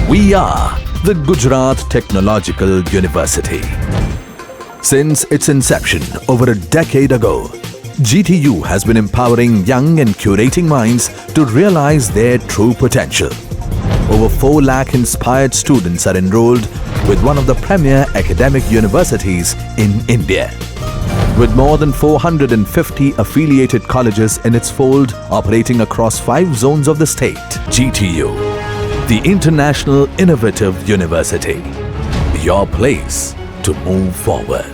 We are the Gujarat Technological University. Since its inception over a decade ago, GTU has been empowering young and curating minds to realize their true potential. Over 4 lakh inspired students are enrolled with one of the premier academic universities in India. With more than 450 affiliated colleges in its fold operating across 5 zones of the state, GTU, the International Innovative University, your place to move forward.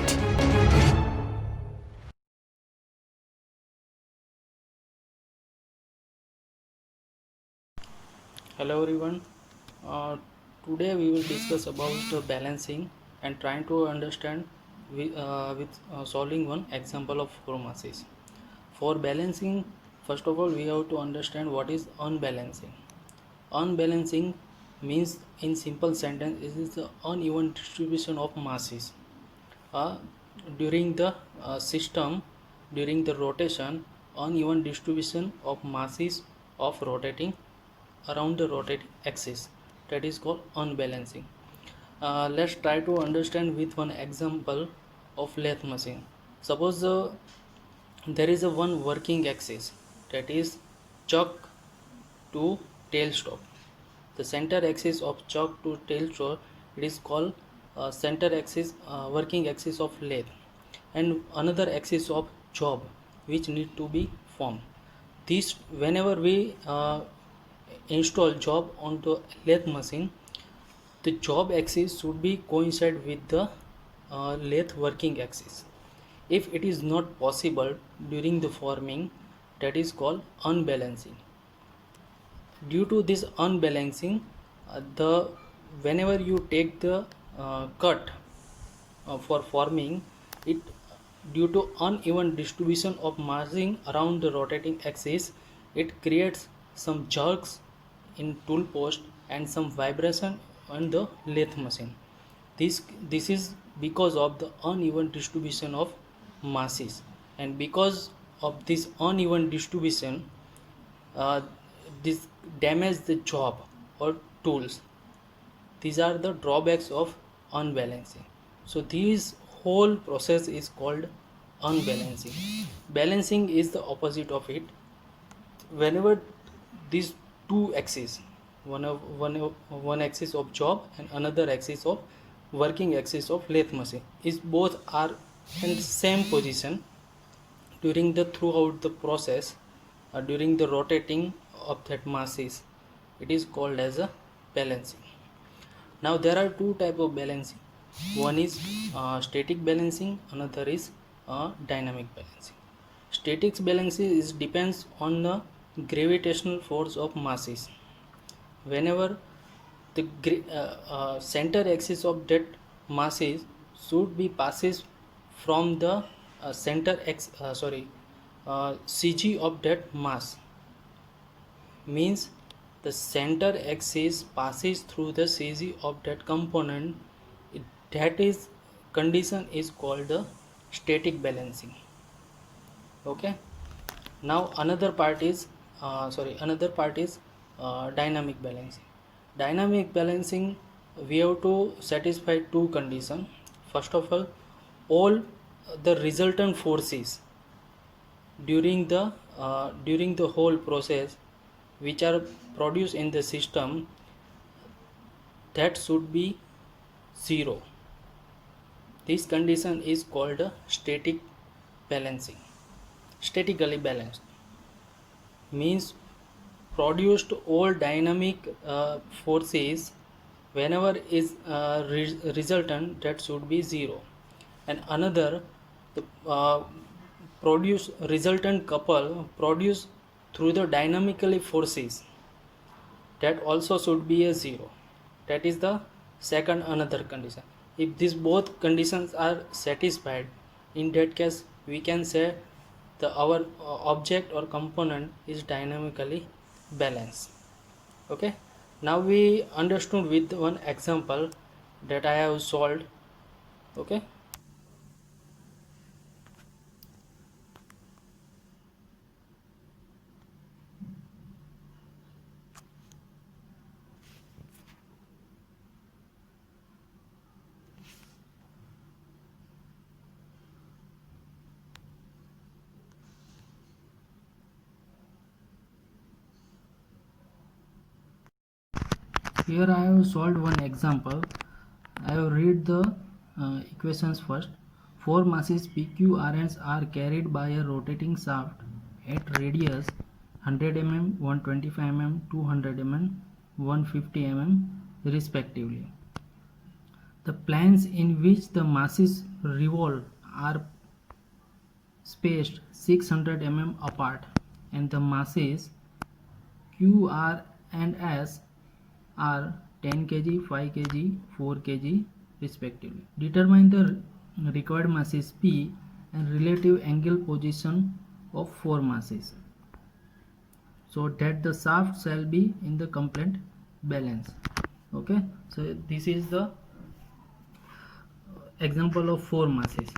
Hello everyone. Today we will discuss about the balancing and trying to understand with solving one example of pharmacies. For balancing, first of all we have to understand what is unbalancing. Unbalancing means in simple sentence it is the uneven distribution of masses uh, during the system during the rotation. Uneven distribution of masses of rotating around the rotating axis, that is called unbalancing. Let's try to understand with one example of lathe machine. Suppose there is a one working axis, that is chuck to tail stop. The center axis of chuck to tail stop, it is called center axis, working axis of lathe, and another axis of job which need to be formed. This whenever we install job onto lathe machine, the job axis should be coincide with the lathe working axis. If it is not possible during the forming, that is called unbalancing. Due to this unbalancing, the whenever you take the cut for forming it, due to uneven distribution of massing around the rotating axis, it creates some jerks in tool post and some vibration on the lathe machine. This is because of the uneven distribution of masses, and because of this uneven distribution, uh, this damage the job or tools. These are the drawbacks of unbalancing. So this whole process is called unbalancing. Balancing is the opposite of it. Whenever these two axes, one axis of job and another axis of working axis of lathe machine, is both are in same position during the throughout the process, during the rotating of that masses, it is called as a balancing. Now there are two type of balancing. One is static balancing, another is dynamic balancing. Static balancing is depends on the gravitational force of masses. Whenever the center axis of that masses should be passes from the CG of that mass, means the center axis passes through the CG of that component. That is condition is called the static balancing. Okay. Now another part is dynamic balancing. Dynamic balancing, we have to satisfy two conditions. First of all the resultant forces during the whole process which are produced in the system, that should be zero. This condition is called static balancing. Statically balanced means produced all dynamic forces whenever is resultant, that should be zero. And another, the produce resultant couple produced through the dynamically forces, that also should be a zero. That is the second another condition. If these both conditions are satisfied, in that case we can say the our object or component is dynamically balanced. Okay. Now we understood with one example that I have solved. Okay. Here I have solved one example. I have read the equations first. Four masses PQ RNs are carried by a rotating shaft at radius 100 mm, 125 mm, 200 mm, 150 mm respectively. The planes in which the masses revolve are spaced 600 mm apart, and the masses Q, R and S are 10 kg, 5 kg, 4 kg respectively. Determine the required masses P and relative angle position of four masses so that the shaft shall be in the complete balance. Okay, so this is the example of four masses.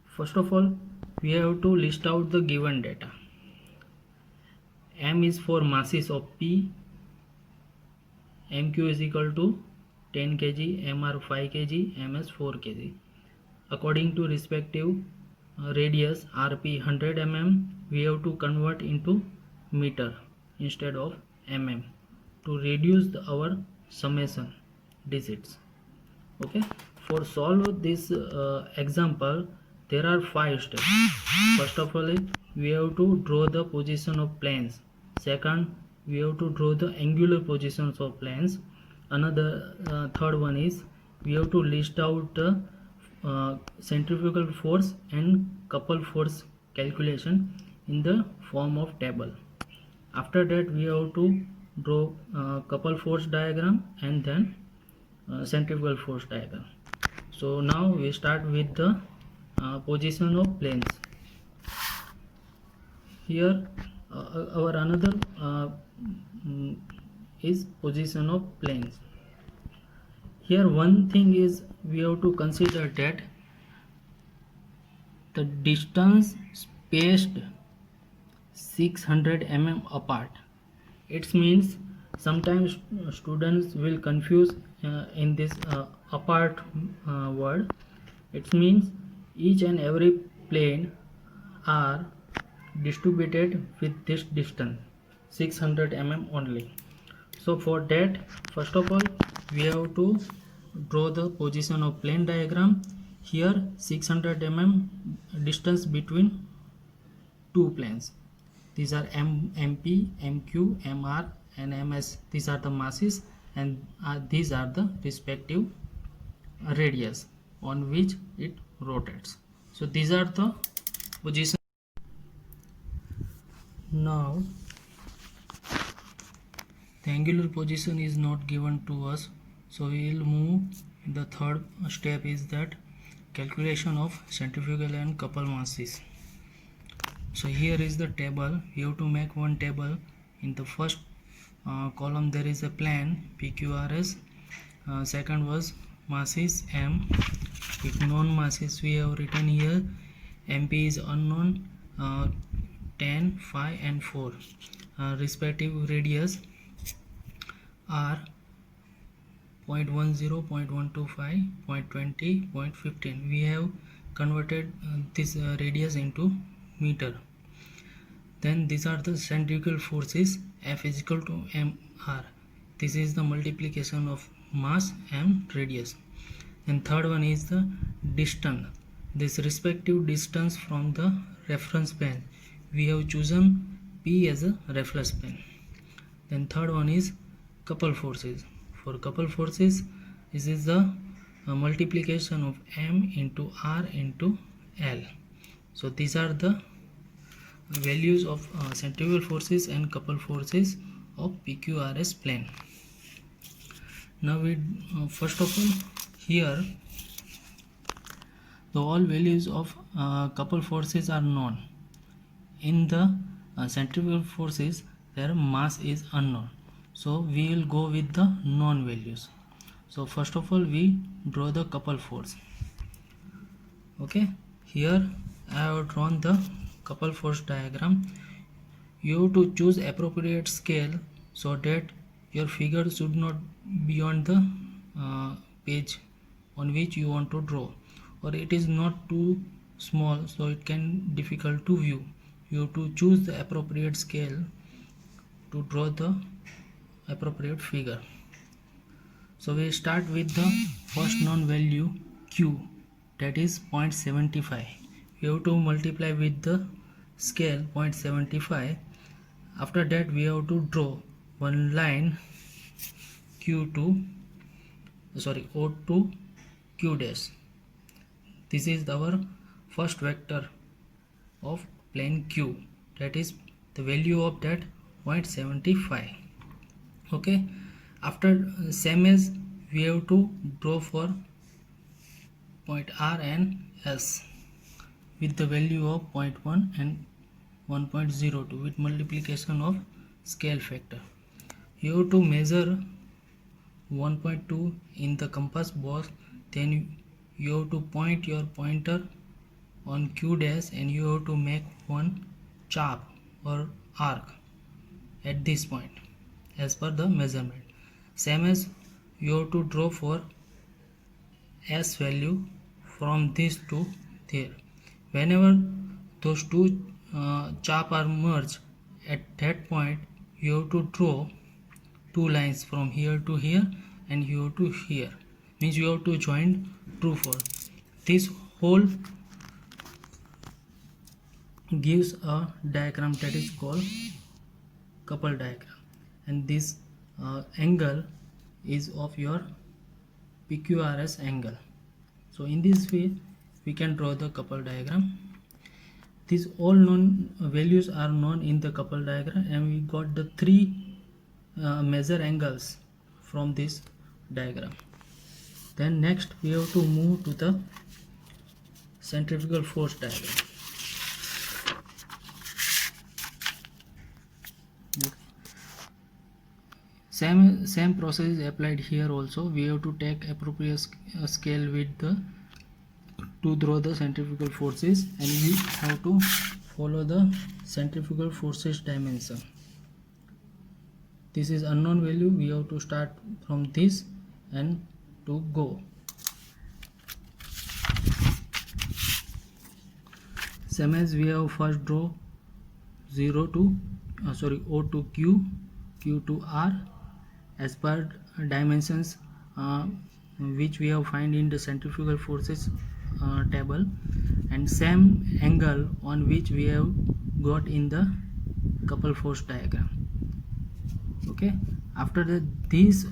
First of all, we have to list out the given data. M is for masses of P. MQ is equal to 10 kg, MR 5 kg, MS 4 kg. According to respective radius RP 100 mm, we have to convert into meter instead of mm to reduce our summation digits. Okay, for solve this example, there are 5 steps. First of all, we have to draw the position of planes. Second, we have to draw the angular positions of planes. Another third one is we have to list out centrifugal force and couple force calculation in the form of table. After that, we have to draw couple force diagram and then centrifugal force diagram. So now we start with the position of planes. Here our another is position of planes. Here one thing is we have to consider that the distance spaced 600 mm apart. It means sometimes students will confuse in this apart word. It means each and every plane are distributed with this distance 600 mm only. So for that, first of all, we have to draw the position of plane diagram. Here 600 mm distance between two planes. These are MP, MQ, MR and MS. These are the masses, and these are the respective radius on which it rotates. So these are the positions. Now the angular position is not given to us, so we will move. The third step is that calculation of centrifugal and couple masses. So here is the table. We have to make one table. In the first column there is a plane PQRS. Second was masses M. With known masses we have written here. MP is unknown, 10, 5 and 4. Respective radius are 0.10, 0.125, 0.20, 0.15. We have converted this radius into meter. Then these are the centrifugal forces. F is equal to mr. This is the multiplication of mass and radius. And third one is the distance. This respective distance from the reference plane. We have chosen P as a reference plane. Then third one is couple forces. For couple forces, this is the multiplication of M into R into L. So these are the values of centrifugal forces and couple forces of PQRS plane. Now we first of all, here the all values of couple forces are known. In the centrifugal forces, their mass is unknown, so we will go with the known values. So first of all, we draw the couple force. Okay, here I have drawn the couple force diagram. You have to choose appropriate scale so that your figure should not be on the page on which you want to draw, or it is not too small so it can difficult to view. You have to choose the appropriate scale to draw the appropriate figure. So we start with the first known value q, that is 0.75. We have to multiply with the scale 0.75. After that we have to draw one line q2, sorry, o to q dash. This is our first vector of plane q, that is the value of that 0.75. okay, after same as we have to draw for point r and s with the value of 0.1 and 1.02 with multiplication of scale factor. You have to measure 1.2 in the compass box, then you have to point your pointer on q dash and you have to make one chop or arc at this point as per the measurement. Same as you have to draw for s value from this to there. Whenever those two chop are merged, at that point you have to draw two lines from here to here and here to here, means you have to join true for this whole gives a diagram that is called couple diagram, and this angle is of your PQRS angle. So in this way we can draw the couple diagram. These all known values are known in the couple diagram, and we got the three measure angles from this diagram. Then next we have to move to the centrifugal force diagram. Same process is applied here also. We have to take appropriate scale with the to draw the centrifugal forces, and we have to follow the centrifugal forces dimension. This is unknown value, we have to start from this and to go. Same as we have first draw 0 to O to Q, Q to R as per dimensions which we have find in the centrifugal forces table, and same angle on which we have got in the couple force diagram. Okay, after that this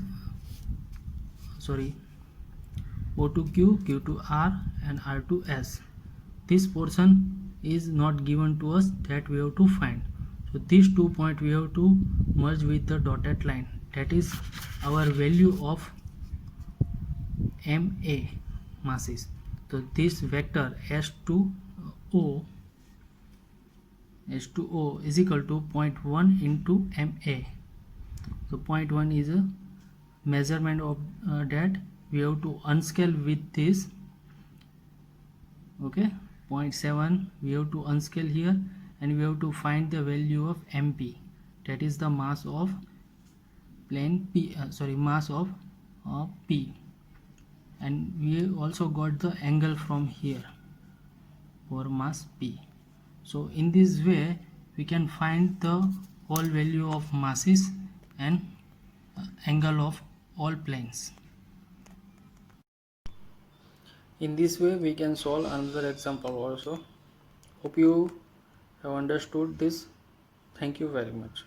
O to Q, Q to R and R to S, this portion is not given to us, that we have to find. So these 2 points we have to merge with the dotted line, that is our value of MA masses. So this vector S2O is equal to 0.1 into MA. So 0.1 is a measurement of that. We have to unscale with this. Okay, 0.7 we have to unscale here, and we have to find the value of MP, that is the mass of plane P, mass of P, and we also got the angle from here for mass P. So in this way we can find the whole value of masses and angle of all planes. In this way we can solve another example also. Hope you have understood this. Thank you very much.